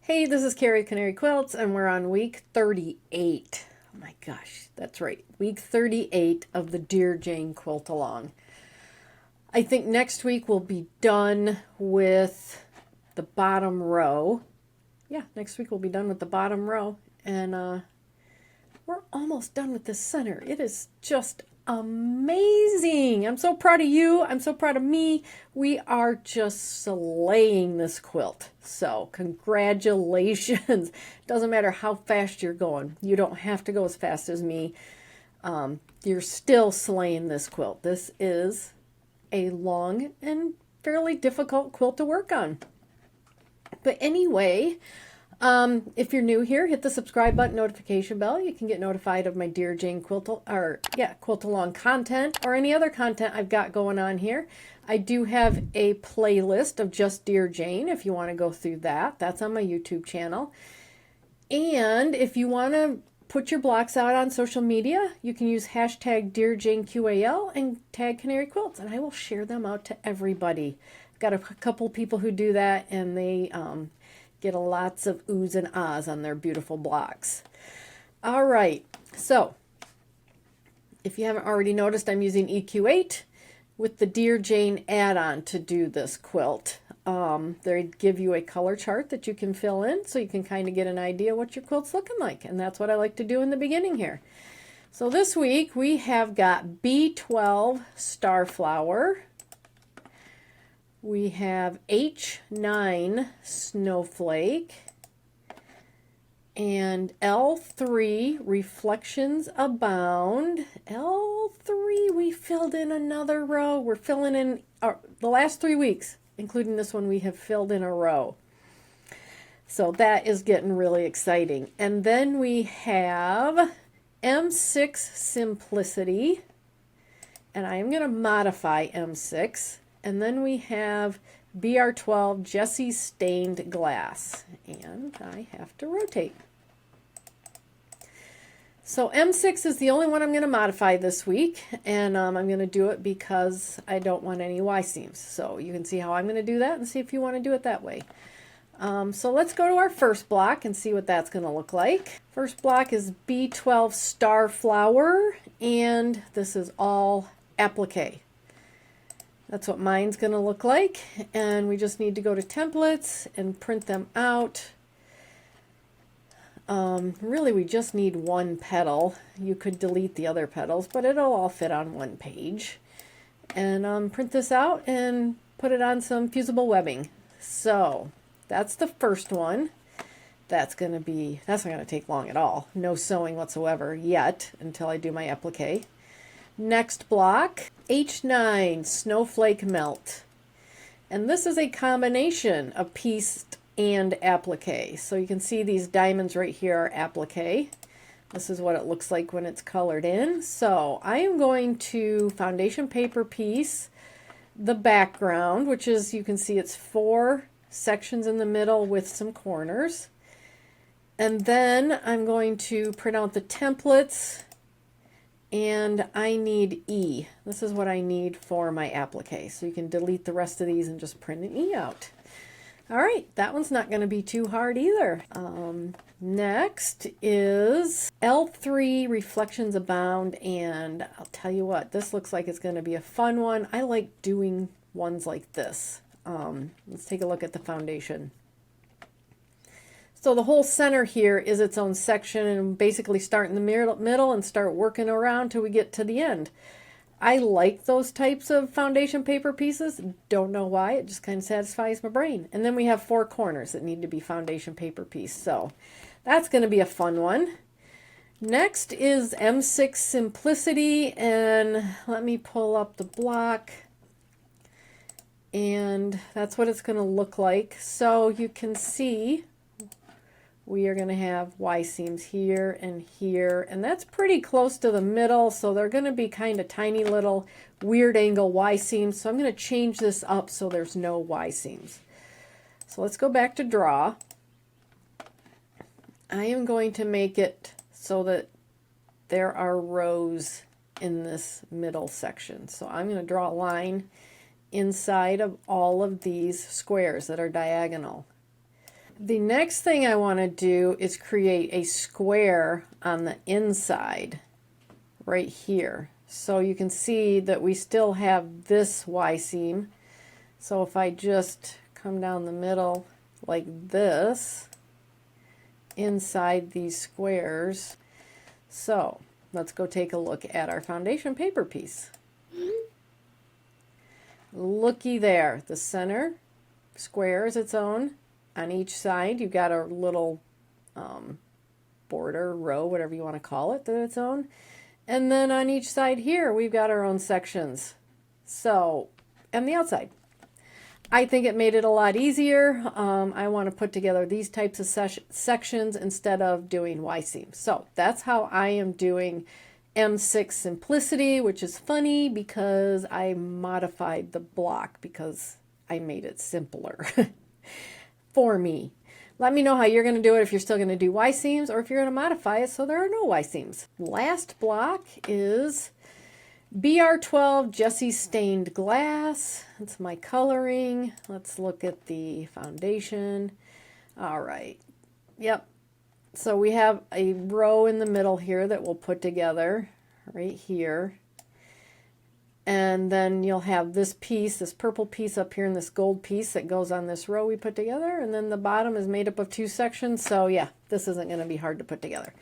Hey, this is Carrie Canary Quilts, and we're on week 38. Oh my gosh, that's right. Week 38 of the Dear Jane Quilt Along. I think next week we'll be done with the bottom row. Yeah, next week we'll be done with the bottom row. And we're almost done with the center. It is just amazing. I'm so proud of you. I'm so proud of me. We are just slaying this quilt. So congratulations. Doesn't matter how fast you're going. You don't have to go as fast as me. You're still slaying this quilt. This is a long and fairly difficult quilt to work on. But anyway, if you're new here, hit the subscribe button, notification bell. You can get notified of my Dear Jane Quilt Along content or any other content I've got going on here. I do have a playlist of just Dear Jane if you want to go through that. That's on my YouTube channel. And if you want to put your blocks out on social media, you can use hashtag Dear Jane QAL and tag Canary Quilts, and I will share them out to everybody. I've got a couple people who do that, and they get lots of oohs and ahs on their beautiful blocks. All right, so if you haven't already noticed, I'm using EQ8 with the Dear Jane add-on to do this quilt. They give you a color chart that you can fill in so you can kind of get an idea what your quilt's looking like, and that's what I like to do in the beginning here. So this week we have got B12 Starflower. We have H9 Snowflake and L3 Reflections Abound. L3, we filled in another row. We're filling in the last 3 weeks, including this one, we have filled in a row. So that is getting really exciting. And then we have M6 Simplicity, and I am going to modify M6. And then we have BR12 Jessie Stained Glass, and I have to rotate. So M6 is the only one I'm going to modify this week, and I'm going to do it because I don't want any Y seams. So you can see how I'm going to do that and see if you want to do it that way. So let's go to our first block and see what that's going to look like. First block is B12 Starflower, and this is all applique. That's what mine's going to look like, and we just need to go to templates and print them out. Really, we just need one petal. You could delete the other petals, but it'll all fit on one page. And print this out and put it on some fusible webbing. So that's the first one. That's not going to take long at all. No sewing whatsoever yet until I do my applique. Next block, H9 Snowflake Melt. And this is a combination of pieced and applique. So you can see these diamonds right here are applique. This is what it looks like when it's colored in. So I am going to foundation paper piece the background, which is, you can see it's 4 sections in the middle with some corners. And then I'm going to print out the templates. And I need E. This is what I need for my applique. So you can delete the rest of these and just print an E out. All right, that one's not going to be too hard either. Next is L3 Reflections Abound. And I'll tell you what, this looks like it's going to be a fun one. I like doing ones like this. Let's take a look at the foundation. So the whole center here is its own section, and basically start in the middle and start working around till we get to the end. I like those types of foundation paper pieces. Don't know why, it just kind of satisfies my brain. And then we have 4 corners that need to be foundation paper piece. So that's going to be a fun one. Next is M6 Simplicity, and let me pull up the block. And that's what it's going to look like. So you can see we are going to have Y seams here, and that's pretty close to the middle, so they're going to be kind of tiny little weird angle Y seams. So I'm going to change this up so there's no Y seams. So let's go back to draw. I am going to make it so that there are rows in this middle section. So I'm going to draw a line inside of all of these squares that are diagonal. The next thing I want to do is create a square on the inside right here. So you can see that we still have this Y seam. So if I just come down the middle like this, inside these squares. So let's go take a look at our foundation paper piece. Looky there, the center square is its own. On each side you've got a little border, row, whatever you want to call it, that's its own. And then on each side here we've got our own sections. So, and the outside. I think it made it a lot easier. I want to put together these types of sections instead of doing Y seams. So that's how I am doing M6 Simplicity, which is funny because I modified the block because I made it simpler for me. Let me know how you're going to do it, if you're still going to do Y seams or if you're going to modify it so there are no Y seams. Last block is BR12 Jessie stained glass. That's my coloring. Let's look at the foundation. All right. Yep. So we have a row in the middle here that we'll put together right here. And then you'll have this piece, this purple piece up here, and this gold piece that goes on this row we put together. And then the bottom is made up of two sections. So yeah, this isn't going to be hard to put together.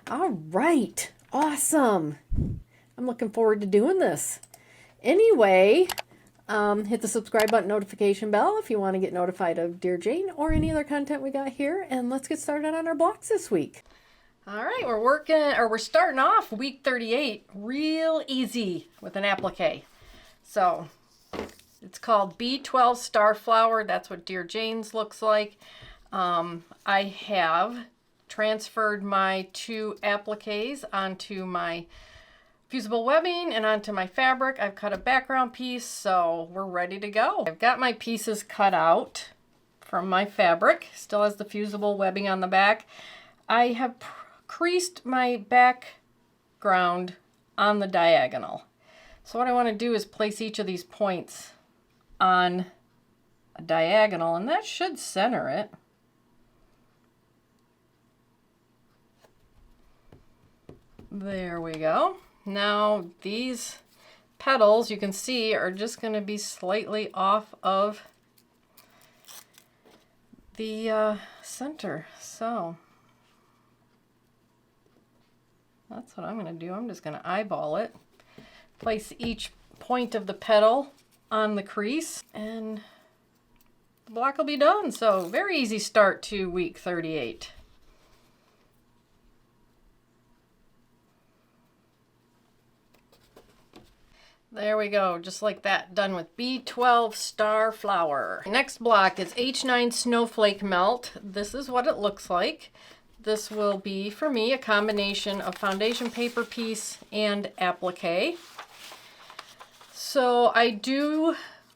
All right. Awesome. I'm looking forward to doing this. Anyway, hit the subscribe button, notification bell if you want to get notified of Dear Jane or any other content we got here. And let's get started on our blocks this week. All right, we're starting off week 38 real easy with an applique. So it's called B12 Starflower. That's what Dear Jane's looks like. I have transferred my two appliques onto my fusible webbing and onto my fabric. I've cut a background piece, so we're ready to go. I've got my pieces cut out from my fabric. Still has the fusible webbing on the back. I have creased my background on the diagonal. So what I want to do is place each of these points on a diagonal, and that should center it. There we go. Now these petals, you can see, are just going to be slightly off of the center. So that's what I'm going to do. I'm just going to eyeball it. Place each point of the petal on the crease and the block will be done. So very easy start to week 38. There we go, just like that, done with B12 Starflower. Next block is H9 Snowflake Melt. This is what it looks like. This will be, for me, a combination of foundation paper piece and applique. So I do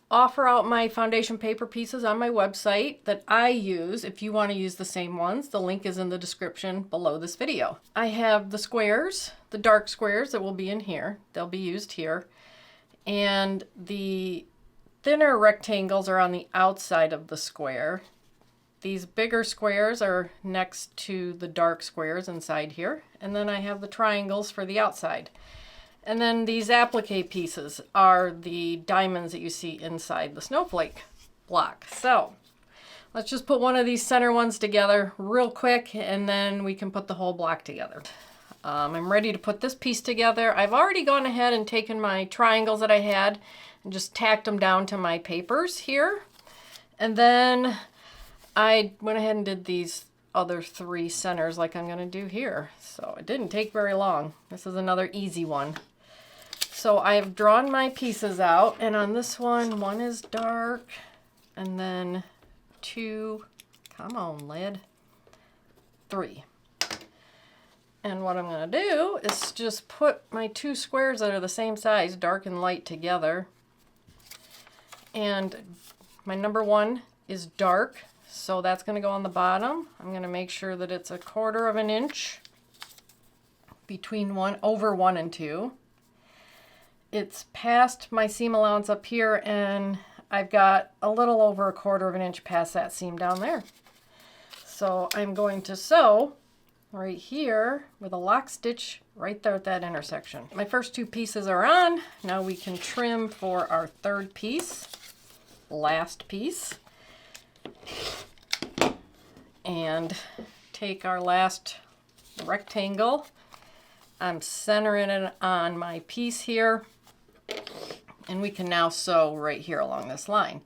offer out my foundation paper pieces on my website that I use. If you want to use the same ones, the link is in the description below this video. I have the squares, the dark squares that will be in here. They'll be used here. And the thinner rectangles are on the outside of the square. These bigger squares are next to the dark squares inside here. And then I have the triangles for the outside. And then these applique pieces are the diamonds that you see inside the snowflake block. So let's just put one of these center ones together real quick, and then we can put the whole block together. I'm ready to put this piece together. I've already gone ahead and taken my triangles that I had and just tacked them down to my papers here. And then I went ahead and did these other three centers like I'm going to do here. So it didn't take very long. This is another easy one. So I have drawn my pieces out, and on this one is dark, and then two, come on lid, three. And what I'm going to do is just put my two squares that are the same size, dark and light, together. And my number one is dark, so that's going to go on the bottom. I'm going to make sure that it's 1/4 of an inch between over 1 and 2. It's past my seam allowance up here, and I've got a little over 1/4 of an inch past that seam down there. so I'm going to sew right here with a lock stitch right there at that intersection. My first two pieces are on. Now we can trim for our third piece, last piece, and take our last rectangle. I'm centering it on my piece here, and we can now sew right here along this line.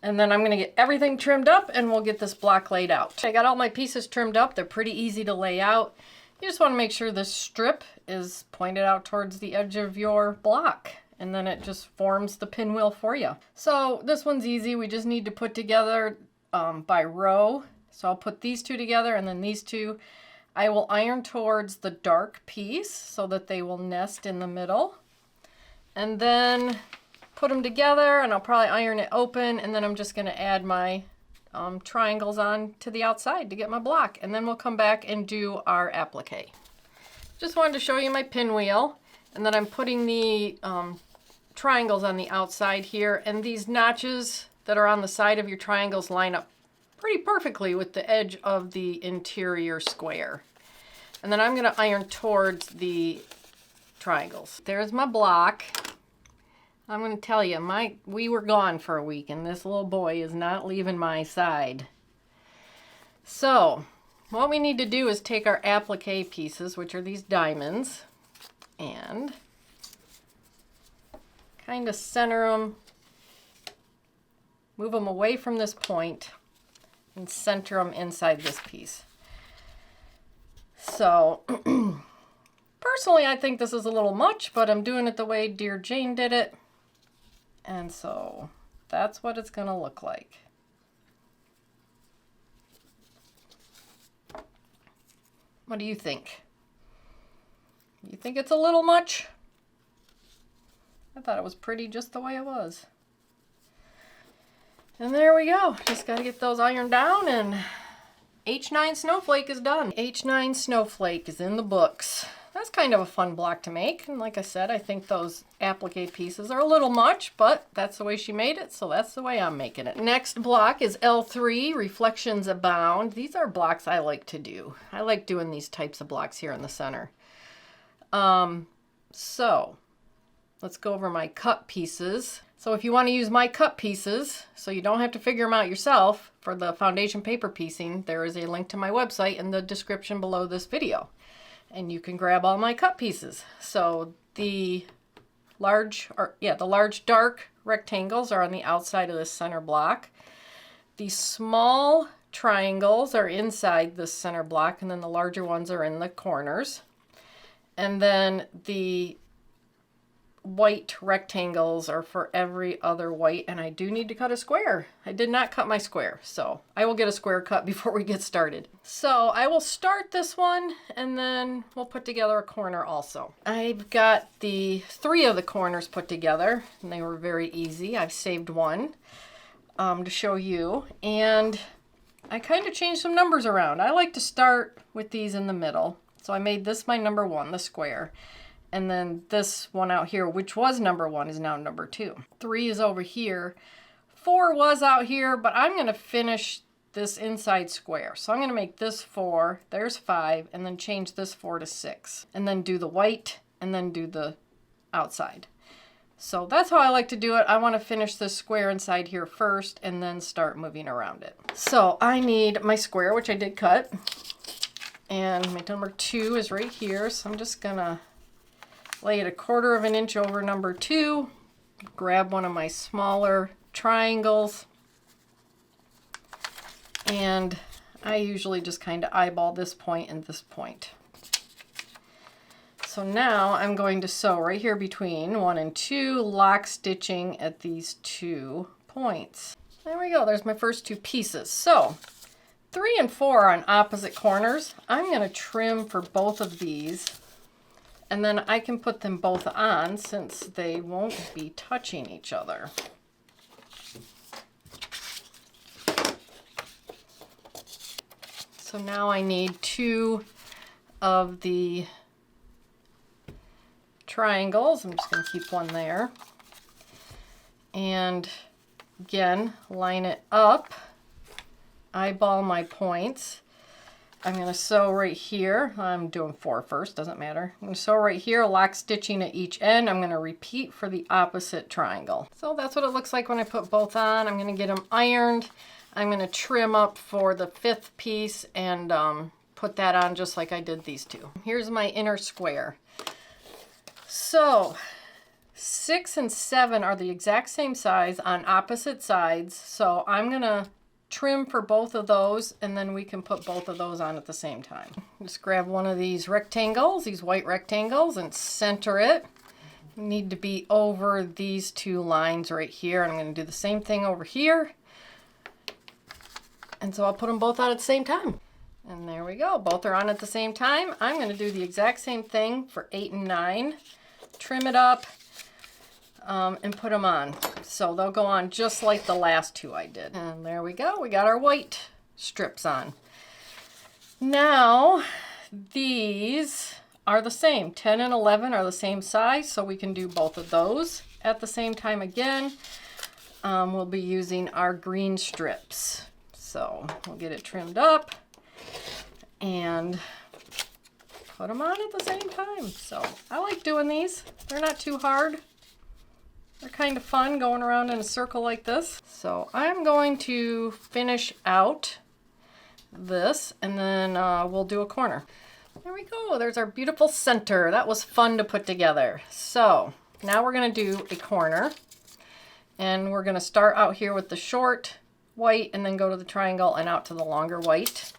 And then I'm going to get everything trimmed up and we'll get this block laid out. I got all my pieces trimmed up. They're pretty easy to lay out. You just want to make sure this strip is pointed out towards the edge of your block, and then it just forms the pinwheel for you. So this one's easy. We just need to put together by row. So I'll put these two together and then these two. I will iron towards the dark piece so that they will nest in the middle. And then put them together, and I'll probably iron it open, and then I'm just going to add my triangles on to the outside to get my block, and then we'll come back and do our applique. Just wanted to show you my pinwheel, and then I'm putting the triangles on the outside here, and these notches that are on the side of your triangles line up pretty perfectly with the edge of the interior square. And then I'm going to iron towards the triangles. There's my block. I'm going to tell you, we were gone for a week, and this little boy is not leaving my side. So what we need to do is take our applique pieces, which are these diamonds, and kind of center them, move them away from this point, and center them inside this piece. So personally, I think this is a little much, but I'm doing it the way Dear Jane did it. And so that's what it's going to look like. What do you think? You think it's a little much? I thought it was pretty just the way it was. And there we go. Just got to get those ironed down, and H9 Snowflake is done. H9 Snowflake is in the books. That's kind of a fun block to make. And like I said, I think those applique pieces are a little much, but that's the way she made it, so that's the way I'm making it. Next block is L3, Reflections Abound. These are blocks I like to do. I like doing these types of blocks here in the center. So let's go over my cut pieces. So if you want to use my cut pieces, so you don't have to figure them out yourself, for the foundation paper piecing, there is a link to my website in the description below this video. And you can grab all my cut pieces. So the large dark rectangles are on the outside of this center block. The small triangles are inside this center block, and then the larger ones are in the corners. And then the white rectangles are for every other white, and I do need to cut a square. I did not cut my square, so I will get a square cut before we get started. So I will start this one, and then we'll put together a corner also. I've got the 3 of the corners put together, and they were very easy. I've saved one to show you, and I kind of changed some numbers around. I like to start with these in the middle, so I made this my number 1, the square. And then this one out here, which was number 1, is now number 2. 3 is over here. 4 was out here, but I'm going to finish this inside square. So I'm going to make this 4, there's 5, and then change this 4 to 6. And then do the white, and then do the outside. So that's how I like to do it. I want to finish this square inside here first, and then start moving around it. So I need my square, which I did cut. And my number 2 is right here, so I'm just going to lay it 1/4 of an inch over number 2, grab one of my smaller triangles, and I usually just kind of eyeball this point and this point. So now I'm going to sew right here between 1 and 2, lock stitching at these 2 points. There we go, there's my first 2 pieces. So 3 and 4 are on opposite corners. I'm going to trim for both of these, and then I can put them both on since they won't be touching each other. So now I need 2 of the triangles. I'm just going to keep one there. And again, line it up, eyeball my points. I'm going to sew right here. I'm doing 4 first, doesn't matter. I'm going to sew right here, lock stitching at each end. I'm going to repeat for the opposite triangle. So that's what it looks like when I put both on. I'm going to get them ironed. I'm going to trim up for the 5th piece and put that on just like I did these two. Here's my inner square. So 6 and 7 are the exact same size on opposite sides. So I'm going to trim for both of those, and then we can put both of those on at the same time. Just grab one of these rectangles, these white rectangles, and center it. You need to be over these 2 lines right here. And I'm going to do the same thing over here. And so I'll put them both on at the same time. And there we go. Both are on at the same time. I'm going to do the exact same thing for 8 and 9. Trim it up. And put them on. So they'll go on just like the last 2 I did. And there we go. We got our white strips on. Now, these are the same. 10 and 11 are the same size, so we can do both of those at the same time again. We'll be using our green strips. So we'll get it trimmed up and put them on at the same time. So I like doing these. They're not too hard. They're kind of fun going around in a circle like this. So I'm going to finish out this, and then we'll do a corner. There we go. There's our beautiful center. That was fun to put together. So now we're going to do a corner, and we're going to start out here with the short white and then go to the triangle and out to the longer white.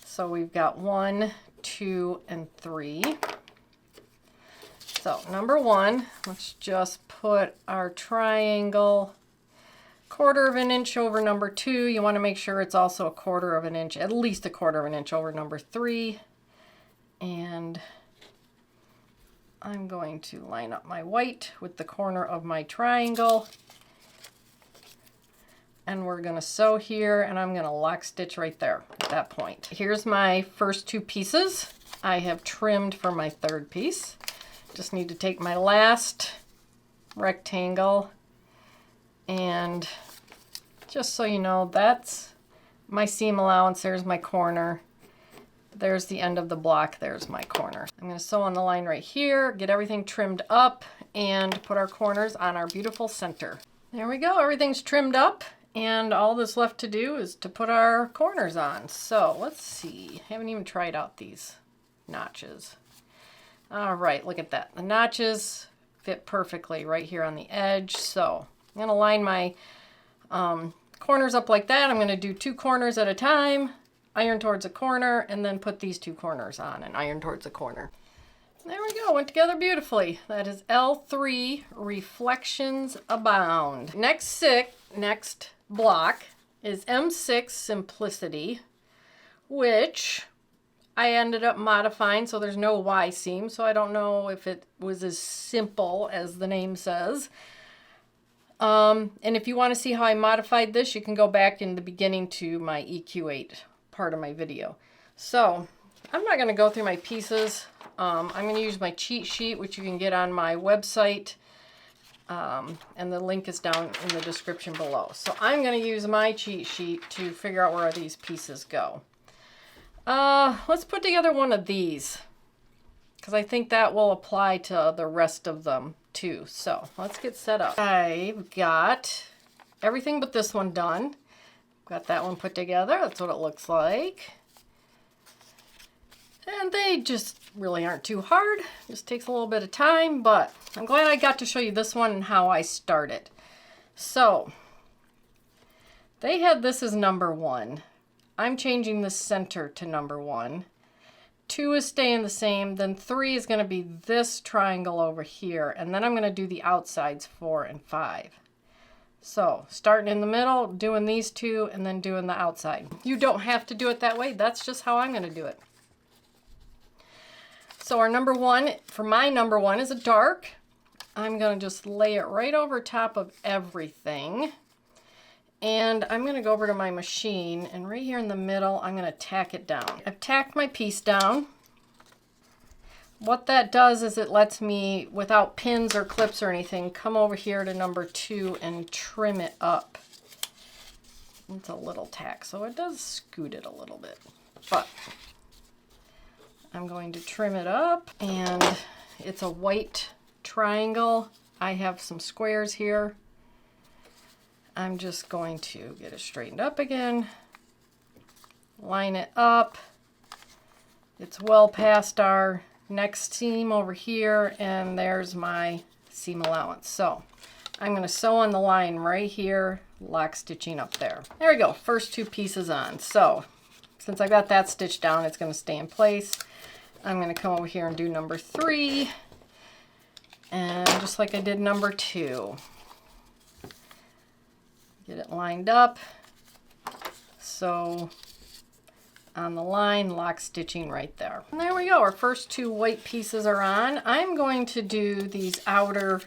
So we've got 1, 2, and 3. So number 1, let's just put our triangle 1/4 of an inch over number 2. You want to make sure it's also 1/4 of an inch, at least 1/4 of an inch over number 3. And I'm going to line up my white with the corner of my triangle. And we're going to sew here, and I'm going to lock stitch right there at that point. Here's my first 2 pieces. I have trimmed for my 3rd piece. Just need to take my last rectangle, and just so you know, that's my seam allowance. There's my corner. There's the end of the block. There's my corner. I'm going to sew on the line right here, get everything trimmed up, and put our corners on our beautiful center. There we go. Everything's trimmed up, and all that's left to do is to put our corners on. So let's see. I haven't even tried out these notches. All right, look at that. The notches fit perfectly right here on the edge. So I'm going to line my corners up like that. I'm going to do 2 corners at a time, iron towards a corner, and then put these 2 corners on and iron towards a corner. There we go, went together beautifully. That is L3 Reflections Abound. Next block is M6 Simplicity, which I ended up modifying, so there's no Y seam, so I don't know if it was as simple as the name says. And if you want to see how I modified this, you can go back in the beginning to my EQ8 part of my video. So I'm not going to go through my pieces. I'm going to use my cheat sheet, which you can get on my website, and the link is down in the description below. So I'm going to use my cheat sheet to figure out where these pieces go. Let's put together one of these, because I think that will apply to the rest of them too. So let's get set up. I've got everything but this one done. Got that one put together. That's what it looks like. And they just really aren't too hard. Just takes a little bit of time, but I'm glad I got to show you this one and how I started. So they had this as number 1. I'm changing the center to number 1. 2 is staying the same. Then 3 is going to be this triangle over here. And then I'm going to do the outsides 4 and 5. So starting in the middle, doing these 2, and then doing the outside. You don't have to do it that way. That's just how I'm going to do it. So our number 1, for my number 1, is a dark. I'm going to just lay it right over top of everything. And I'm going to go over to my machine, and right here in the middle, I'm going to tack it down. I've tacked my piece down. What that does is it lets me, without pins or clips or anything, come over here to number 2 and trim it up. It's a little tack, so it does scoot it a little bit. But I'm going to trim it up, and it's a white triangle. I have some squares here. I'm just going to get it straightened up again, line it up. It's well past our next seam over here, and there's my seam allowance. So I'm going to sew on the line right here, lock stitching up there. There we go, first two pieces on. So since I got that stitched down, it's going to stay in place. I'm going to come over here and do number 3, and just like I did number 2, get it lined up. So on the line, lock stitching right there. And there we go, our first 2 white pieces are on. I'm going to do these outer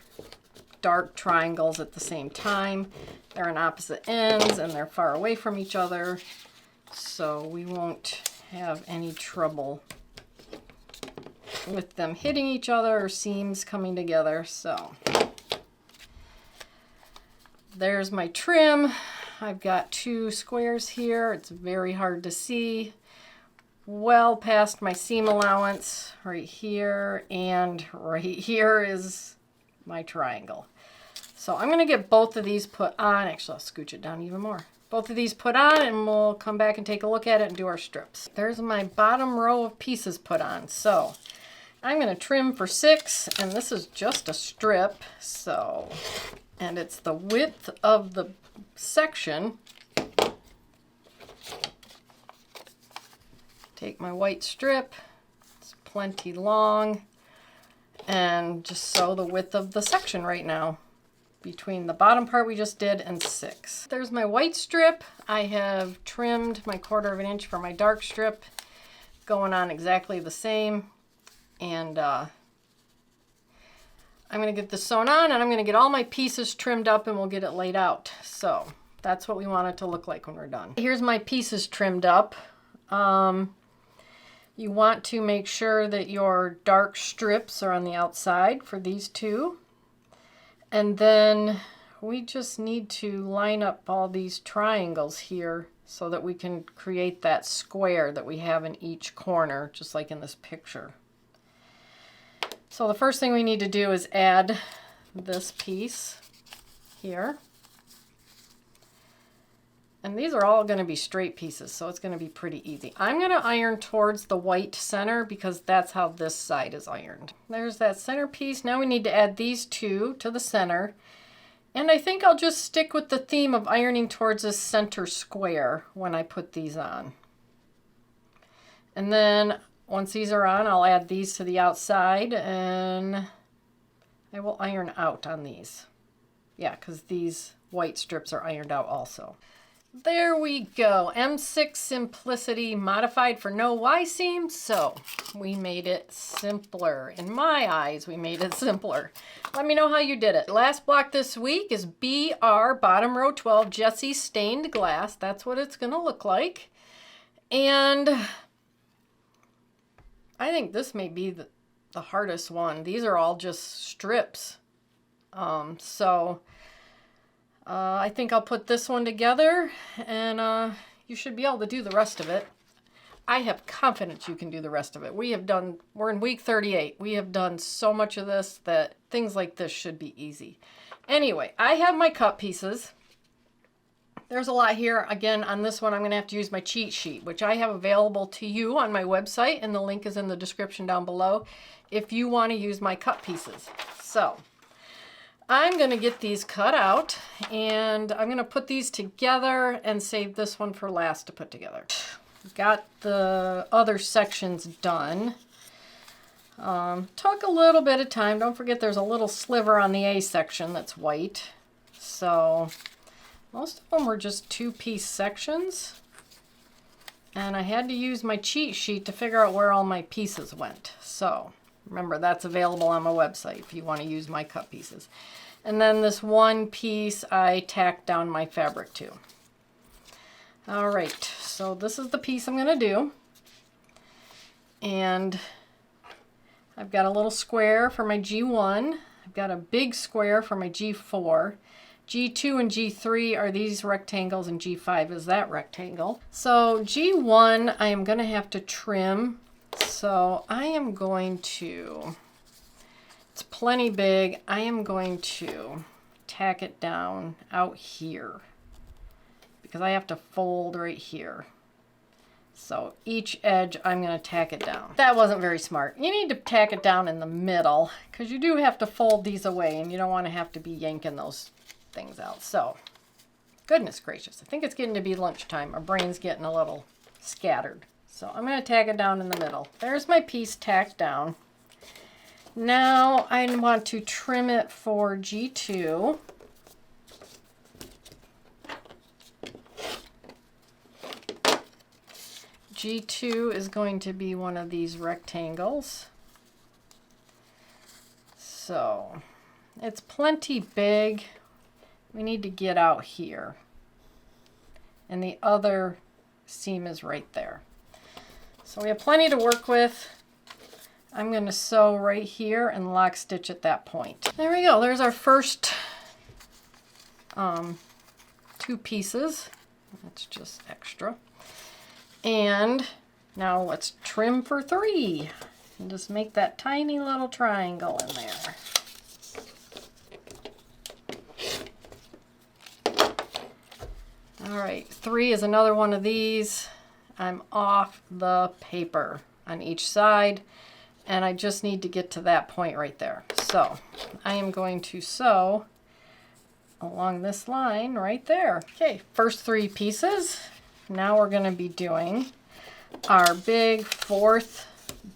dark triangles at the same time. They're on opposite ends and they're far away from each other, so we won't have any trouble with them hitting each other or seams coming together. So there's my trim. I've got 2 squares here. It's very hard to see. Well past my seam allowance right here, and right here is my triangle. So I'm going to get both of these put on. Actually, I'll scooch it down even more. Both of these put on, and we'll come back and take a look at it and do our strips. There's my bottom row of pieces put on. So I'm going to trim for 6, and this is just a strip. So, and it's the width of the section. Take my white strip, it's plenty long, and just sew the width of the section right now between the bottom part we just did and 6. There's my white strip. I have trimmed my 1/4 inch for my dark strip, going on exactly the same. And I'm going to get this sewn on, and I'm going to get all my pieces trimmed up, and we'll get it laid out. So that's what we want it to look like when we're done. Here's my pieces trimmed up. You want to make sure that your dark strips are on the outside for these 2. And then we just need to line up all these triangles here so that we can create that square that we have in each corner, just like in this picture. So the first thing we need to do is add this piece here. And these are all going to be straight pieces, so it's going to be pretty easy. I'm going to iron towards the white center because that's how this side is ironed. There's that center piece. Now we need to add these 2 to the center. And I think I'll just stick with the theme of ironing towards this center square when I put these on. And then once these are on, I'll add these to the outside, and I will iron out on these. Yeah, because these white strips are ironed out also. There we go. M6 Simplicity modified for no Y seam. So we made it simpler. In my eyes, we made it simpler. Let me know how you did it. Last block this week is BR bottom row 12 Jessie stained glass. That's what it's going to look like. And I think this may be the hardest one. These are all just strips. I think I'll put this one together, and you should be able to do the rest of it. I have confidence you can do the rest of it. We're in week 38. We have done so much of this that things like this should be easy. Anyway, I have my cut pieces. There's a lot here. Again, on this one, I'm going to have to use my cheat sheet, which I have available to you on my website, and the link is in the description down below if you want to use my cut pieces. So I'm going to get these cut out, and I'm going to put these together and save this one for last to put together. Got the other sections done. Took a little bit of time. Don't forget there's a little sliver on the A section that's white. So most of them were just 2-piece sections. And I had to use my cheat sheet to figure out where all my pieces went. So remember, that's available on my website if you want to use my cut pieces. And then this one piece I tacked down my fabric to. All right, so this is the piece I'm going to do. And I've got a little square for my G1. I've got a big square for my G4. G2 and G3 are these rectangles, and G5 is that rectangle. So G1 I am going to have to trim So I am going to, it's plenty big, I am going to tack it down out here because I have to fold right here. So each edge I'm going to tack it down. That wasn't very smart. You need to tack it down in the middle because you do have to fold these away and you don't want to have to be yanking those things out. So goodness gracious, I think it's getting to be lunchtime. My brain's getting a little scattered. So I'm going to tack it down in the middle. There's my piece tacked down. Now I want to trim it for G2. G2 is going to be one of these rectangles. So it's plenty big. We need to get out here. And the other seam is right there. So we have plenty to work with. I'm going to sew right here and lock stitch at that point. There we go. There's our first two pieces. That's just extra. And now let's trim for 3 and just make that tiny little triangle in there. All right, 3 is another one of these. I'm off the paper on each side, and I just need to get to that point right there. So I am going to sew along this line right there. Okay, first 3 pieces. Now we're going to be doing our big 4th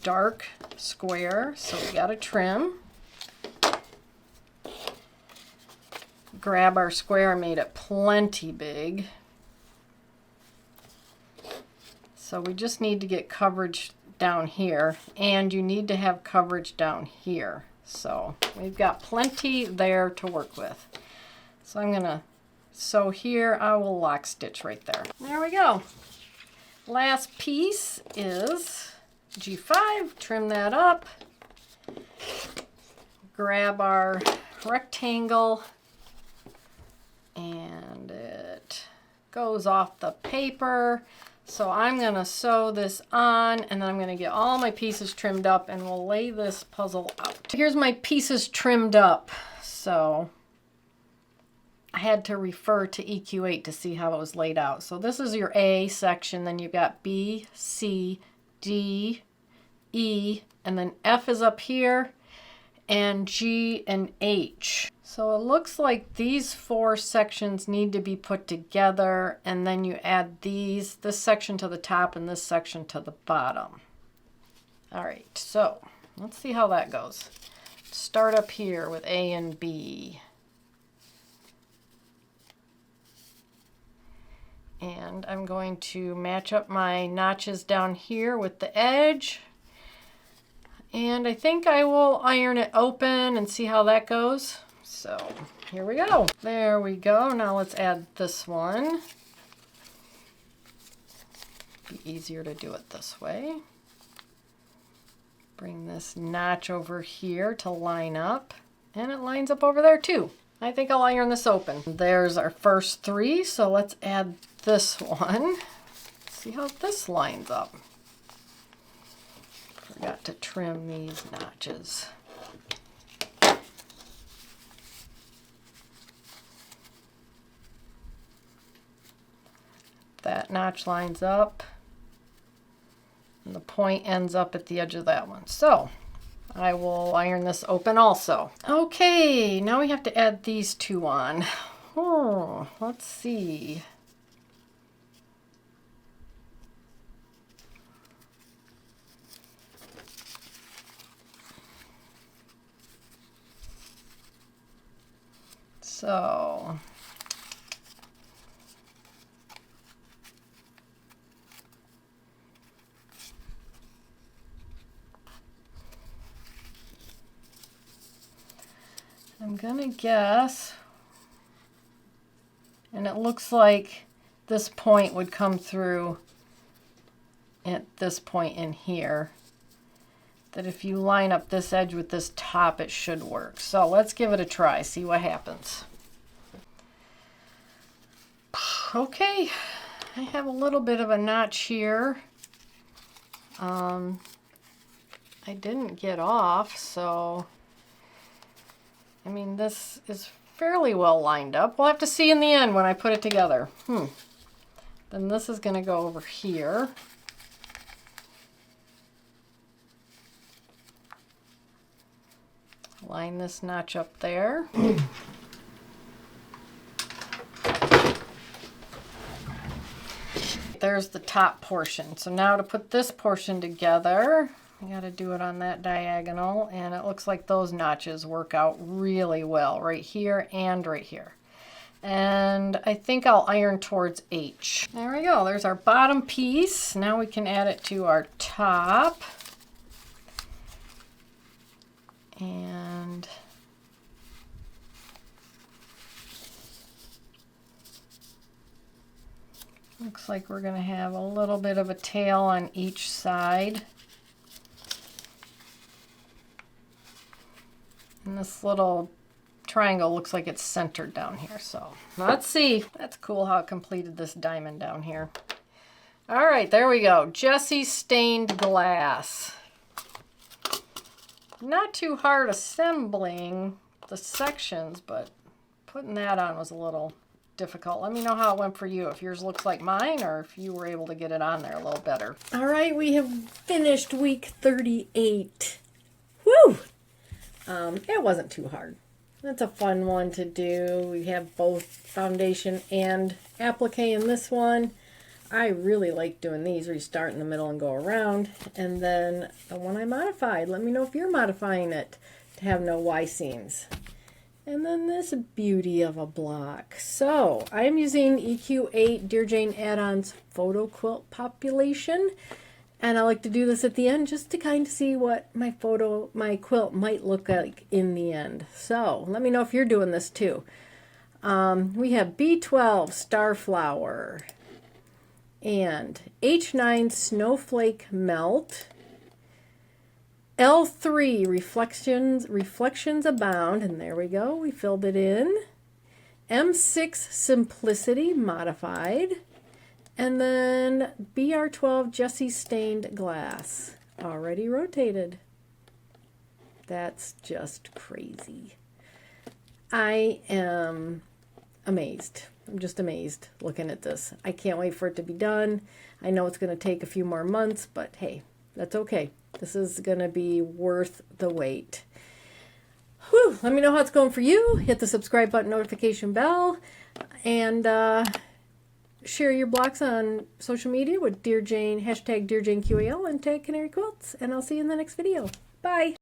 dark square. So we got to trim. Grab our square. I made it plenty big. So we just need to get coverage down here, and you need to have coverage down here. So we've got plenty there to work with. So I'm going to sew here. I will lock stitch right there. There we go. Last piece is G5. Trim that up. Grab our rectangle, and it goes off the paper. So I'm going to sew this on, and then I'm going to get all my pieces trimmed up, and we'll lay this puzzle out. Here's my pieces trimmed up. So I had to refer to EQ8 to see how it was laid out. So this is your A section, then you've got B, C, D, E, and then F is up here, and G and H. So it looks like these 4 sections need to be put together, and then you add this section to the top and this section to the bottom. All right, so let's see how that goes. Start up here with A and B. And I'm going to match up my notches down here with the edge. And I think I will iron it open and see how that goes. So here we go. There we go. Now let's add this one. Be easier to do it this way. Bring this notch over here to line up. And it lines up over there too. I think I'll iron this open. There's our first 3. So let's add this one. See how this lines up. Forgot to trim these notches. That notch lines up, and the point ends up at the edge of that one. So I will iron this open also. Okay, now we have to add these 2 on. Oh, let's see. So I'm gonna guess, and it looks like this point would come through at this point in here, that if you line up this edge with this top, it should work. So let's give it a try, see what happens. Okay, I have a little bit of a notch here. I didn't get off, so I mean, this is fairly well lined up. We'll have to see in the end when I put it together. Then this is going to go over here. Line this notch up there. There's the top portion. So now to put this portion together, I got to do it on that diagonal, and it looks like those notches work out really well right here and right here. And I think I'll iron towards H. There we go. There's our bottom piece. Now we can add it to our top. And looks like we're going to have a little bit of a tail on each side. And this little triangle looks like it's centered down here. So let's see. That's cool how it completed this diamond down here. All right, there we go. Jessie stained glass. Not too hard assembling the sections, but putting that on was a little difficult. Let me know how it went for you, if yours looks like mine or if you were able to get it on there a little better. All right, we have finished week 38. Woo! It wasn't too hard. It's a fun one to do. We have both foundation and applique in this one. I really like doing these where you start in the middle and go around. And then the one I modified, let me know if you're modifying it to have no Y seams. And then this beauty of a block. So I am using EQ8 Dear Jane Add-ons Photo Quilt Population. And I like to do this at the end just to kind of see what my quilt might look like in the end. So let me know if you're doing this too. We have B12 Starflower and H9 Snowflake Melt, L3 Reflections Abound, and there we go, we filled it in, M6 Simplicity Modified, and then BR12 Jessie Stained Glass, already rotated. That's just crazy. I am amazed. I'm just amazed looking at this. I can't wait for it to be done. I know it's going to take a few more months, but hey, that's okay. This is going to be worth the wait. Whew, let me know how it's going for you. Hit the subscribe button, notification bell, and share your blocks on social media with Dear Jane, hashtag Dear Jane QAL, and tag Canary Quilts. And I'll see you in the next video. Bye.